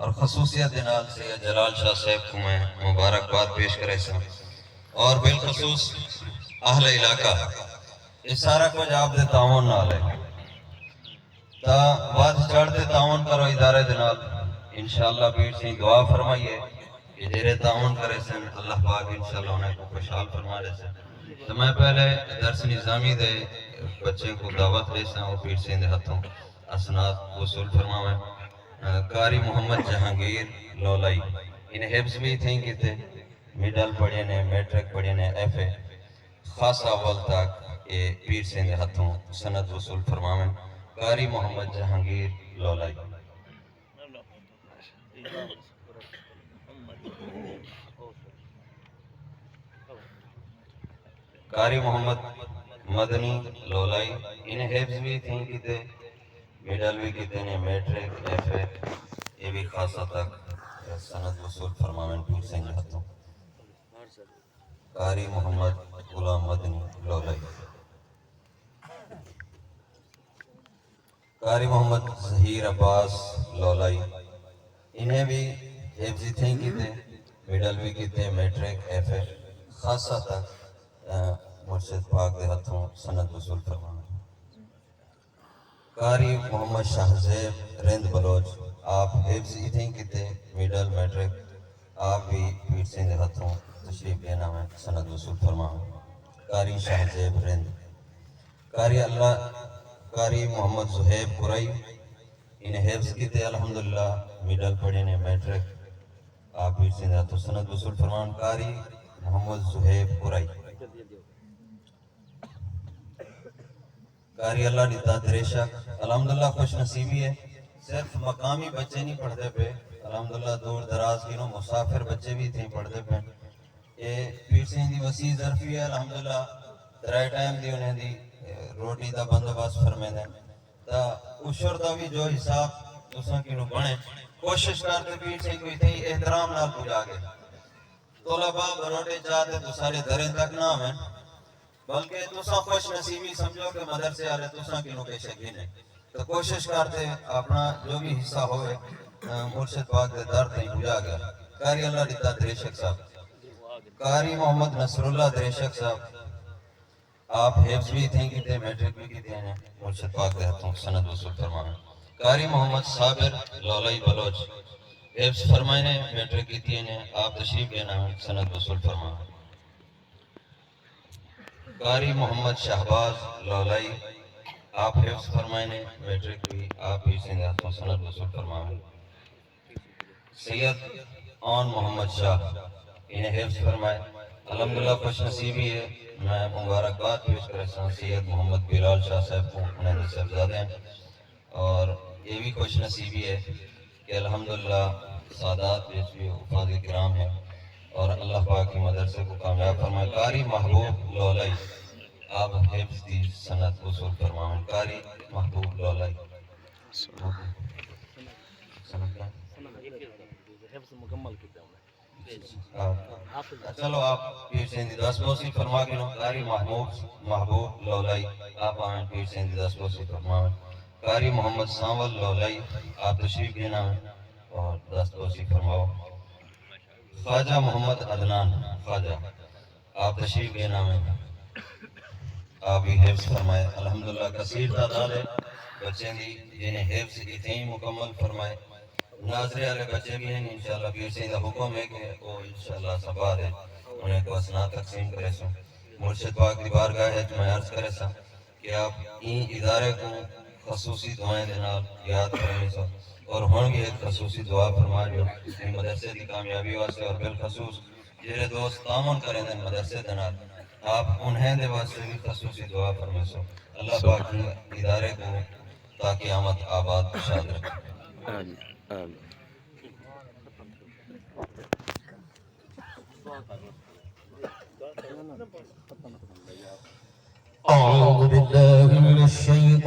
اور خصوصیت نال سید جلال شاہ صاحب کو میں مبارکباد پیش کرے سا اور بالخصوص اہل علاقہ یہ سارا کچھ آپ دے تعاون نال ہے تا بعد چڑھتے تعاون کرو ادارے دے نال انشاءاللہ پیر سے دعا فرمائیے کہ جیرے تعاون کرے سن اللہ پاک انشاءاللہ انہیں کو خوشحال فرما دے سن تو میں پہلے درس نظامی دے بچے کو دعوت دے سا اور پیر سے دے ہاتھوں اسناد وصول فرماویں قاری محمد جہانگیر لولائی انہیں حفظ بھی تھیں کہ تھے میڈل پڑھے نے میٹرک پڑھے نے ایف اے خاص اول تک یہ پیر سے دے ہاتھوں سند وصول فرماویں قاری محمد جہانگیر لولائی قاری محمد مدنی لولائی انہیں حفظ بھی تھیں کہ تھے میڈل بھی کتے نے میٹرک ایف اے یہ بھی خاصا تک سند وصول فرماویں پیر سے دے ہاتھوں قاری محمد غلام مدنی لولائی قاری محمد ظہیر عباس لولائی انہیں بھی حفظی تھیں کی تھے میڈل بھی کی تھے میٹرک ایف اے خاصا تک مرشد پاک دے ہاتھوں سند وصول فرماویں قاری محمد شاہ زیب رند بلوچ آپ حفظی تھیں کی تھے میڈل میٹرک آپ بھی پیر سے دے ہاتھوں تشریف لینا میں سند وصول فرماویں قاری شاہ زیب رند قاری محمد زہیب قرائی انہیں حفظ کی تھے الحمدللہ میڈل پڑھے نے میٹرک آپ پیر سے دے ہاتھوں سند وصول فرماویں قاری محمد زہیب قرائی قاری اللہ دیتا دریشک الحمدللہ خوش نصیبی ہے صرف مقامی بچے نہیں پڑھتے پہ الحمدللہ دور دراز کی مسافر بچے بھی تھے پڑھتے پہ یہ پیر سے دی وسیع ظرفی ہے الحمدللہ ترائی ٹائم دی انہیں دی روٹی دا بندوبست فرمے دیں تا اشور دا بھی جو حساب دوسرا کی نو بنے کوشش کرتے پیر سے کوئی تھی احترام نال پجا گئے طلباء بروٹے چاہتے تو سارے دریں تک نہ ہمیں بلکہ تسا خوش نصیبی سمجھو کہ مدرسے آلے تسا کی نو کے شکین ہے تو کوشش کرتے اپنا جو بھی حصہ ہوئے مرشد پاک دے در تھی بجا گیا قاری اللہ دیتا دریشک صاحب قاری محمد نصر اللہ دریشک صاحب آپ حفظ بھی تھیں کی تھے میٹرک بھی کی تھے مرشد پاک دے ہاتھوں سند وصول فرمانے قاری محمد صابر لولائی بلوچ حفظ فرمائنے میٹرک کی تھی آپ تشریف لینا سند وصول فرمانے قاری محمد شہباز لولائی آپ حفظ فرمائنے میٹرک بھی آپ ہی سے ہاتھوں سند وصول فرمائیں سید آن محمد شاہ انہیں حفظ فرمائے الحمدللہ خوش نصیبی ہے میں مبارکباد پیش کر رہا ہوں سید محمد بلال شاہ صاحب کو انہیں دے صاحبزادے ہیں اور یہ بھی خوش نصیبی ہے کہ الحمدللہ سادات بیچ بھی حفاظ کرام ہیں اور اللہ پاک کی مدرسے کو کامیاب فرمائے قاری محبوب لولائی آپ حفظ دی سند وصول فرمائیں قاری محبوب لولائی چلو آپ پیر سیندی دس بوسی فرما کے قاری محبوب لولائی آپ آئیں پیر سیندی دس بوسی فرمائیں قاری محمد سانول لولائی آپ تشریف لینا اور دس بوسی فرماؤ خواجہ محمد عدنان خواجہ آپ تشریف لینا میں آپ بھی حفظ فرمائے الحمدللہ کثیر تعداد ہے بچے دی جنہیں حفظ اتنی مکمل فرمائے ناظرے والے بچے بھی ہیں انشاءاللہ پیر سے دا حکم ہے کہ وہ انشاءاللہ سبا دے انہیں کو اسنا تقسیم کرے سو مرشد پاک دی بارگاہ ہے تو میں عرض کرے سا کہ آپ این ادارے کو خصوصی دعائیں دینال یاد کریں سو اور ہون بھی ایک خصوصی دعا فرما جو ان مدرسے دی کامیابی واسطے اور بالخصوص جنہیں دوست تعاون کریں دیں مدرسے دینال آپ انہیں دے واسطے بھی خصوصی دعا فرمائے سو اللہ پاک ادارے کو تا قیامت آباد شاد رکھے أعوذ بالله من الشيطان